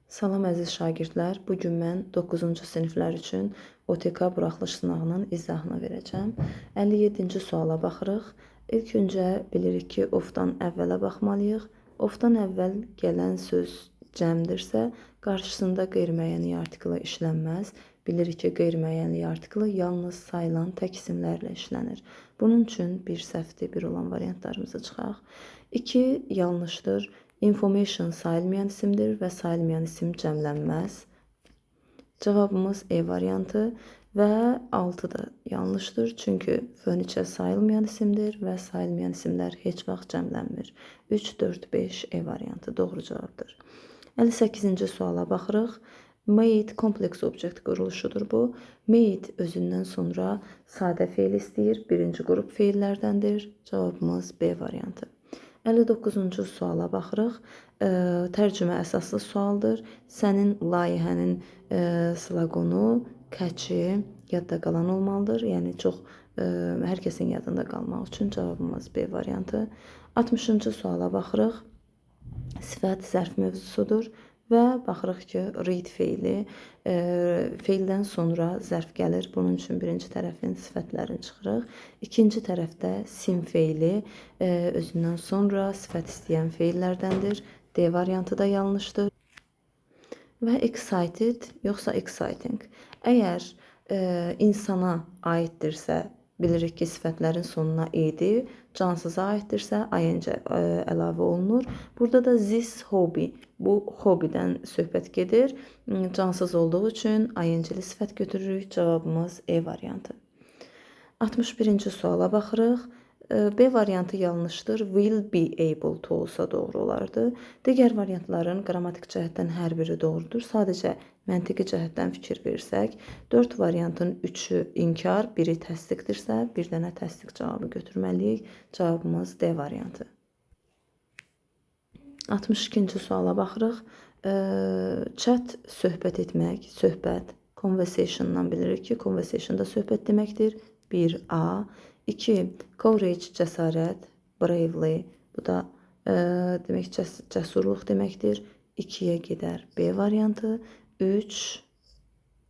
Salam əziz şagirdlər, bugün mən 9-cu siniflər üçün OTK buraxılış sınağının izahını verəcəm. 57-ci suala baxırıq. İlk öncə bilirik ki, ofdan əvvələ baxmalıyıq. Ofdan əvvəl gələn söz cəmdirsə, qarşısında qeyri-müəyyənlik artiklı işlənməz. Bilirik ki, qeyri-müəyyənlik artiklı yalnız sayılan tək isimlərlə işlənir. Bunun üçün bir səhvdir, bir olan variantlarımızı çıxaq. 2 yanlışdır. Information sayılmayan isimdir və sayılmayan isim cəmlənməz. Cavabımız E variantı və 6 da yanlışdır. Çünki foniçə sayılmayan isimdir və sayılmayan isimlər heç vaxt cəmlənmir. 3, 4, 5 E variantı doğru cavabdır. 58-ci suala baxırıq. Made kompleks obyekt quruluşudur bu. Made özündən sonra sadə feil istəyir. Birinci qrup feillərdəndir. Cavabımız B variantı. 59-cu suala baxırıq. Tərcümə əsaslı sualdır. Sənin layihənin sloqonu, kəçi yadda qalan olmalıdır. Yəni çox hər kəsin yadında qalmaq üçün cavabımız B variantı. 60-cı suala baxırıq. Sifət zərf mövzusudur. Və baxırıq ki, read feili, feildən sonra zərf gəlir. Bunun üçün birinci tərəfin sifətlərini çıxırıq. İkinci tərəfdə sim feili özündən sonra sifət istəyən feillərdəndir. D variantı da yanlışdır. Və excited yoxsa exciting. Əgər insana aiddirsə, bilirik ki, sifətlərin sonuna edi, cansıza aiddirsə, ing əlavə olunur. Burada da this hobby, bu hobbydən söhbət gedir. Cansız olduğu üçün ing-li sifət götürürük. Cavabımız E variantı. 61-ci suala baxırıq. B variantı yanlışdır. Will be able to olsa doğru olardı. Digər variantların qrammatik cəhətdən hər biri doğrudur. Sadəcə məntiqi cəhətdən fikir versək, 4 variantın 3-ü inkar, biri təsdiqdirsə, bir dənə təsdiq cavabı götürməliyik. Cavabımız D variantı. 62-ci suala baxırıq. Chat söhbət etmək, söhbət, conversationdan bilirik ki, conversation da söhbət deməkdir. 1A. 2. Courage, cəsarət, bravely, bu da demək cəsurluq deməkdir. 2-yə gedər B variantı. 3.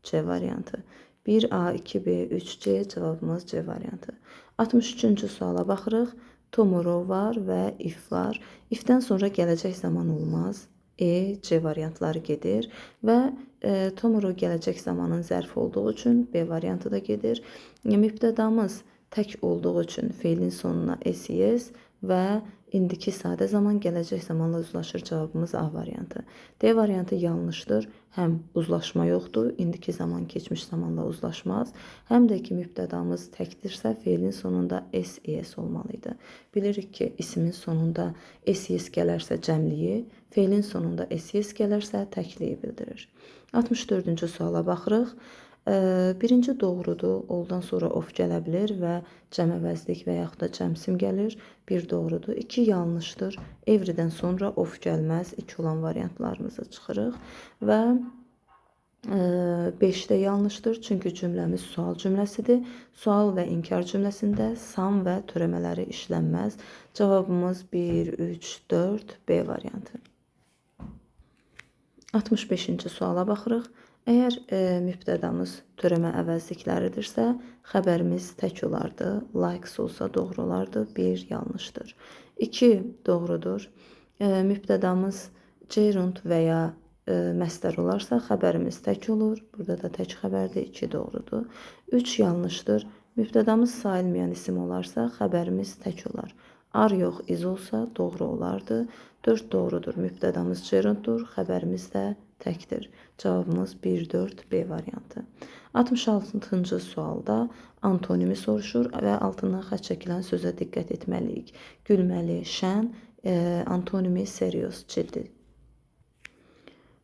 C variantı. 1A, 2B, 3C, cavabımız C variantı. 63-cü suala baxırıq. Tomorrow var və if var. If-dən sonra gələcək zaman olmaz. E, C variantları gedir və tomorrow gələcək zamanın zərfi olduğu üçün B variantı da gedir. Mübtədamız tək olduğu üçün feilin sonuna SES və indiki sadə zaman gələcək zamanla uzlaşır. Cavabımız A variantı. D variantı yanlışdır. Həm uzlaşma yoxdur, indiki zaman keçmiş zamanla uzlaşmaz. Həm də ki, mübtədamız təkdirsə, feilin sonunda SES olmalıydı. Bilirik ki, ismin sonunda SES gələrsə cəmliyi, feilin sonunda SES gələrsə təkliyi bildirir. 64-cü suala baxırıq. Birinci doğrudur, oldan sonra of gələ bilir və cəm əvəzlik və yaxud da cəmsim gəlir. Bir doğrudur, 2 yanlışdır. Everydən sonra of gəlməz. 2 olan variantlarımızı çıxırıq və 5 də yanlışdır. Çünki cümləmiz sual cümləsidir. Sual və inkar cümləsində sam və törəmələri işlənməz. Cavabımız 1, 3, 4, B variantı. 65-ci suala baxırıq. Əgər mübtədamız törəmə əvəzlikləridirsə, xəbərimiz tək olardı. Likes olsa doğru olardı. 1 yanlışdır. 2 doğrudur. Mübtədamız gerund və ya məsdər olarsa, xəbərimiz tək olur. Burada da tək xəbərdir. 2 doğrudur. 3 yanlışdır. Mübtədamız sayılmayan isim olarsa, xəbərimiz tək olar. Ar yox, iz olsa doğru olardı. 4 doğrudur. Mübtədamız gerunddur. Xəbərimiz də təkdir. Cavabımız 1, 4, B variantı. 66-cı sualda antonimi soruşur və altından xətt çəkilən sözə diqqət etməliyik. Gülməli, şən, antonimi serious, ciddi.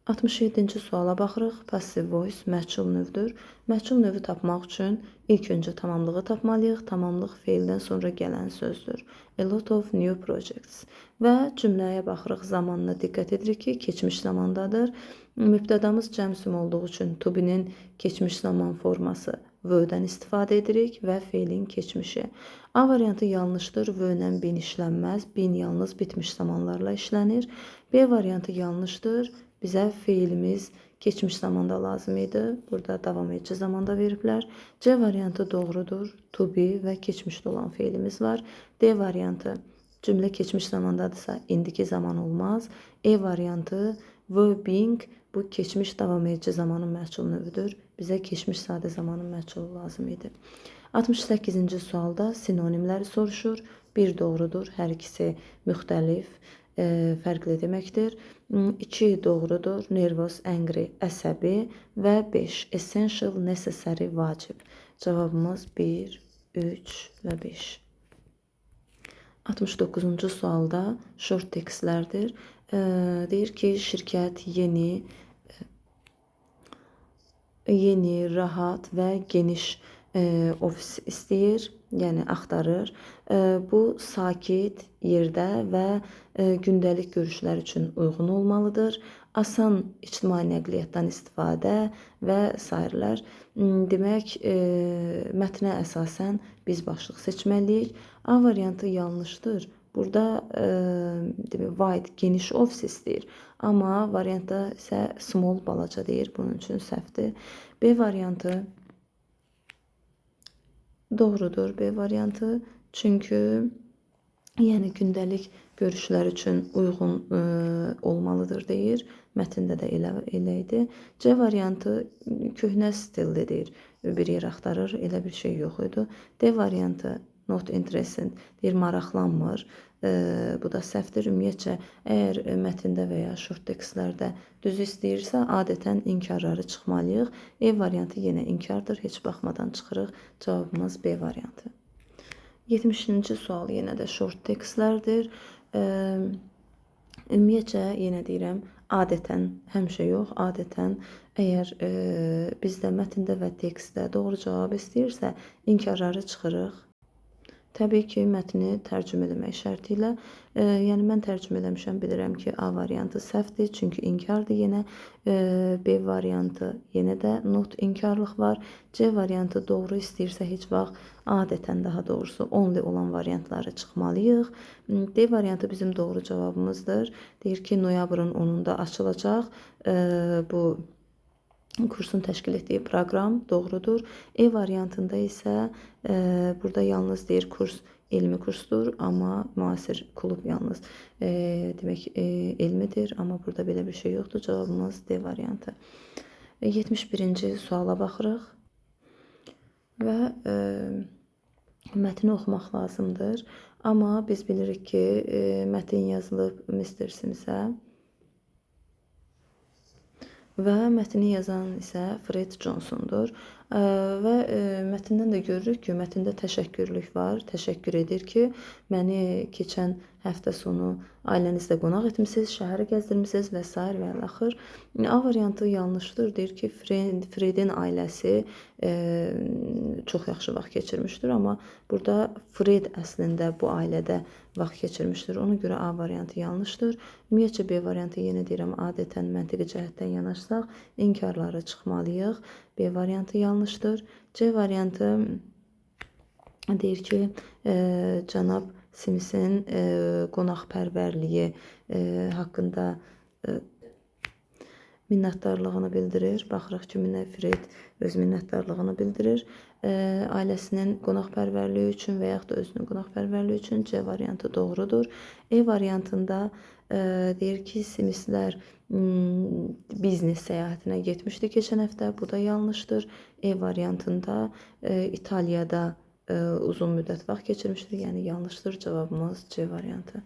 67-ci suala baxırıq. Passive voice məchul növdür. Məchul növü tapmaq üçün ilk öncə tamamlığı tapmalıyıq. Tamamlıq feildən sonra gələn sözdür. A lot of new projects. Və cümləyə baxırıq. Zamanına diqqət edirik ki, keçmiş zamandadır. Mübtədamız cəmsim olduğu üçün to be-nin keçmiş zaman forması V-dən istifadə edirik və feilin keçmişi. A variantı yanlışdır. V-lə bin işlənməz. Bin yalnız bitmiş zamanlarla işlənir. B variantı yanlışdır. bizə feilimiz keçmiş zamanda lazım idi. Burada davam edici zamanda veriblər. C variantı doğrudur. To be və keçmişdə olan feilimiz var. D variantı cümlə keçmiş zamandadırsa indiki zaman olmaz. E variantı were being, bu keçmiş davam edici zamanın məhsul növüdür. Bizə keçmiş sadə zamanın məhsulu lazım idi. 68-ci sualda sinonimləri soruşur. Bir doğrudur, hər ikisi müxtəlif, fərqli deməkdir. 2 doğrudur, nervous, angry, əsəbi və 5 essential, necessary, vacib. Cavabımız 1, 3 və 5. 69-cu sualda short tekstlərdir. Deyir ki, şirkət yeni, rahat və geniş ofis istəyir, yəni axtarır. Bu sakit yerdə və gündəlik görüşlər üçün uyğun olmalıdır. Asan ictimai nəqliyyatdan istifadə və sairələr. Demək, mətnə əsasən biz başlıq seçməliyik. A variantı yanlışdır. Burada wide, geniş ofis istəyir. Amma variantda isə small, balaca deyir. Bunun üçün səhvdir. B variantı doğrudur. B variantı. Çünki yəni gündəlik görüşlər üçün uyğun olmalıdır deyir. Mətndə də elə idi. C variantı köhnə stildə deyir. Bir yer axtarır, elə bir şey yox idi. D variantı not interested deyir, maraqlanmır. Bu da səhvdir. Ümumiyyətcə, əgər mətndə və ya short tekstlərdə düz istəyirsə, adətən inkarları çıxmalıyıq. E variantı yenə inkardır. Heç baxmadan çıxırıq. Cavabımız B variantı. 70-ci sual yenə də short tekstlərdir. Ümumiyyətcə, yenə deyirəm, adətən, həmişə yox, adətən əgər bizdə mətndə və tekstdə doğru cavab istəyirsə, inkarları çıxırıq. Təbii ki, mətni tərcümə eləmək şərti ilə. Yəni, mən tərcümə eləmişəm, bilirəm ki, A variantı səhvdir, çünki inkardır yenə. B variantı yenə də not inkarlıq var. C variantı doğru istəyirsə heç vaxt, adətən daha doğrusu, only olan variantları çıxmalıyıq. D variantı bizim doğru cavabımızdır. Deyir ki, noyabrın 10-unda açılacaq bu kursun təşkil etdiyi proqram doğrudur. E variantında isə burada yalnız deyir kurs elmi kursdur, amma müasir klub yalnız demək elmidir, amma burada belə bir şey yoxdur. Cavabımız D variantı. 71-ci suala baxırıq və mətni oxumaq lazımdır. Amma biz bilirik ki, mətin yazılıb Mr. Simsə və mətni yazan isə Fred Johnsondur. Və mətndən də görürük ki, mətndə təşəkkürlük var. Təşəkkür edir ki, məni keçən həftə sonu ailənizdə qonaq etmisiniz, şəhəri gəzdirmisiniz və s. və axır. A variantı yanlışdır. Deyir ki, Fredin ailəsi çox yaxşı vaxt keçirmişdir, amma burada Fred əslində bu ailədə vaxt keçirmişdir. Ona görə A variantı yanlışdır. Ümumiyyətcə B variantı yenə deyirəm, adətən məntiqi cəhətdən yanaşsaq, inkarları çıxmalıyıq. B variantı yanlışdır. C variantı deyir ki, cənab Simsin qonaqpərvərliyi haqqında minnətdarlığını bildirir. Baxırıq ki, Fred öz minnətdarlığını bildirir. Ailəsinin qonaqpərvərliyi üçün və yaxud da özünün qonaqpərvərliyi üçün. C variantı doğrudur. E variantında deyir ki, Simislər biznes səyahətinə getmişdi keçən həftə. Bu da yanlışdır. E variantında İtaliyada uzun müddət vaxt keçirmişdir. Yəni yanlışdır. Cavabımız C variantı.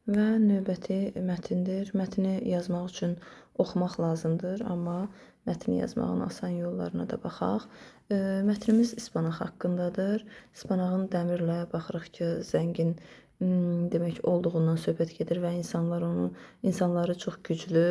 Və növbəti mətndir. Mətni yazmaq üçün oxumaq lazımdır, amma mətni yazmağın asan yollarına da baxaq. Mətnimiz ispanaq haqqındadır. İspanağın dəmirlə baxırıq ki, zəngin demək olduğundan söhbət gedir və insanları çox güclü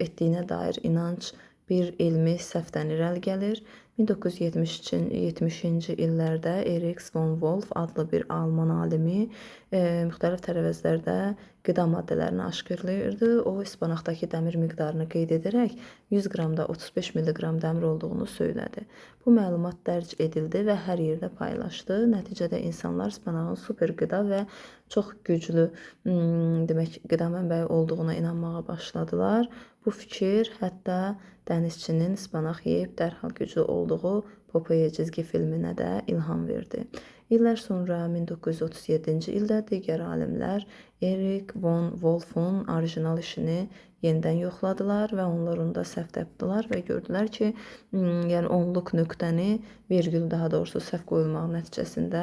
etdiyinə dair inanc bir elmi səhvdən irəli gəlir 1970-ci illərdə Erich von Wolf adlı bir alman alimi müxtəlif tərəvəzlərdə qida maddələrini aşkarlayırdı. O, ispanaqdakı dəmir miqdarını qeyd edərək 100 qramda 35 milliqram dəmir olduğunu söylədi. Bu məlumat dərc edildi və hər yerdə paylaşdı. Nəticədə insanlar ispanağın super qida və çox güclü demək qida mənbəyi olduğuna inanmağa başladılar. Bu fikir hətta dənizçinin ispanaq yeyib dərhal güclü olduğu Popeye cizgi filminə də ilham verdi. İllər sonra 1937-ci ildə digər alimlər Erich von Wolfun orijinal işini yenidən yoxladılar və onlar onda səhv tapdılar və gördülər ki, yəni onluq nöqtəni vergül, daha doğrusu səhv qoyulmağı nəticəsində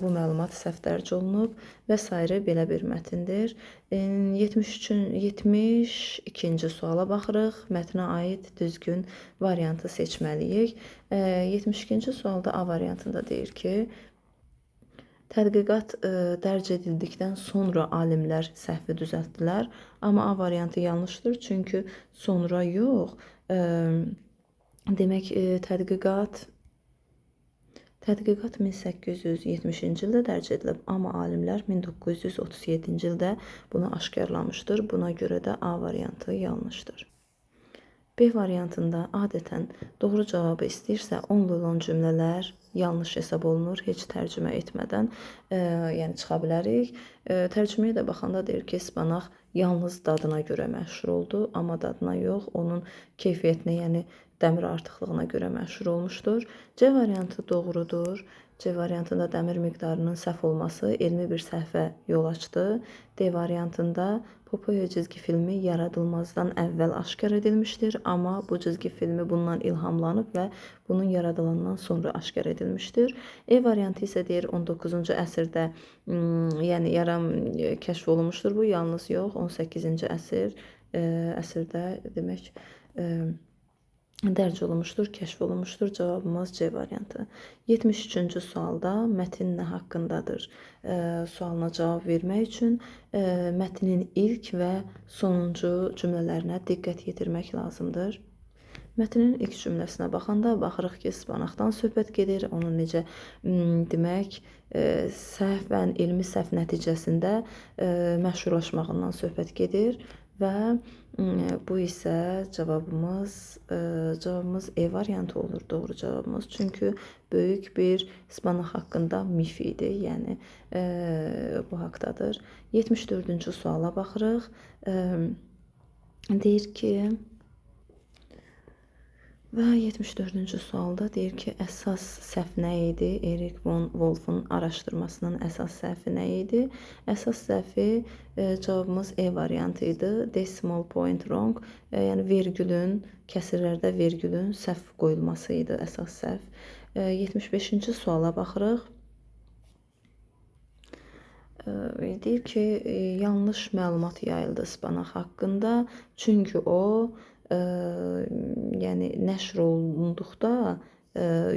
bu məlumat səhv dərc olunub və sairə belə bir mətindir. 72-ci suala baxırıq. Mətnə aid düzgün variantı seçməliyik. 72-ci sualda A variantında deyir ki, tədqiqat dərc edildikdən sonra alimlər səhvi düzəltdilər. Amma A variantı yanlışdır, çünki sonra yox. Demək, tədqiqat 1870-ci ildə dərc edilib, amma alimlər 1937-ci ildə bunu aşkarlamışdır. Buna görə də A variantı yanlışdır. B variantında adətən doğru cavabı istəyirsə, onlu olan cümlələr yanlış hesab olunur, heç tərcümə etmədən yəni çıxa bilərik. Tərcüməyə də baxanda deyir ki, ispanaq yalnız dadına görə məşhur oldu, amma dadına yox, onun keyfiyyətinə, yəni dəmir artıqlığına görə məşhur olmuşdur. C variantı doğrudur. C variantında dəmir miqdarının səhv olması elmi bir səhvə yol açdı. D variantında Popeye cizgi filmi yaradılmazdan əvvəl aşkar edilmişdir, amma bu cizgi filmi bundan ilhamlanıb və bunun yaradılandan sonra aşkar edilmişdir. E variantı isə deyir 19-cu əsrdə yəni kəşf olunmuşdur. Bu yalnız yox, 18-ci əsrdə demək dərc olunmuşdur, kəşf olunmuşdur. Cavabımız C variantı. 73-cü sualda mətn nə haqqındadır sualına cavab vermək üçün mətnin ilk və sonuncu cümlələrinə diqqət yetirmək lazımdır. Mətnin ilk cümləsinə baxanda baxırıq ki, ispanaqdan söhbət gedir. Onun necə demək, səhvən, elmi səhv nəticəsində məşhurlaşmağından söhbət gedir. Və bu isə cavabımız E variantı olur doğru cavabımız. Çünki böyük bir ispanaq haqqında mif idi, yəni bu haqdadır. 74-cü suala baxırıq. Deyir ki, və 74-cü sualda deyir ki, əsas səhv nə idi? Erich von Wolfun araşdırmasının əsas səhvi nə idi? Əsas səhvi cavabımız E variantı idi. Decimal point wrong, yəni vergülün, kəsirlərdə vergülün səhv qoyulması idi əsas səhv. 75-ci suala baxırıq. Deyir ki, yanlış məlumat yayıldı ispanaq haqqında, çünki o yəni nəşr olunduqda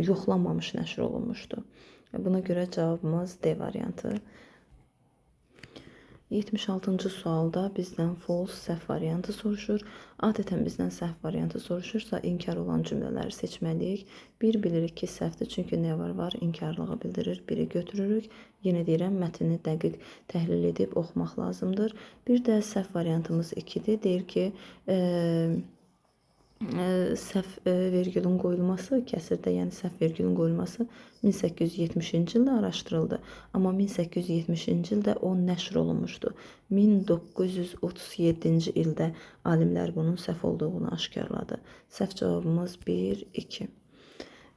yoxlanmamış nəşr olunmuşdu. Buna görə cavabımız D variantı. 76-cı sualda bizdən false, səhv variantı soruşur. Adətən bizdən səhv variantı soruşursa, inkar olan cümlələri seçməliyik. Bir bilirik ki, səhvdir, çünki nə var, inkarlığı bildirir. Biri götürürük. Yenə deyirəm, mətni dəqiq təhlil edib oxumaq lazımdır. Bir də səhv variantımız 2-dir. Deyir ki, səhv vergülün qoyulması, kəsirdə, yəni səhv vergülün qoyulması 1870-ci ildə araşdırıldı. Amma 1870-ci ildə o nəşr olunmuşdu. 1937-ci ildə alimlər bunun səhv olduğunu aşkarladı. Səhv cavabımız 1, 2.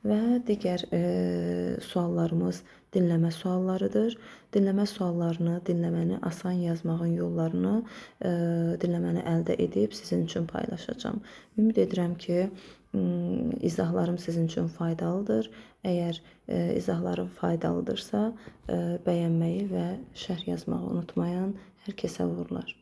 Və digər suallarımız dinləmə suallarıdır. Dinləmə suallarını, dinləməni asan yazmağın yollarını dinləməni əldə edib sizin üçün paylaşacağım. Ümid edirəm ki, izahlarım sizin üçün faydalıdır. Əgər izahları faydalıdırsa, bəyənməyi və şərh yazmağı unutmayın. Hər kəsə uğurlar.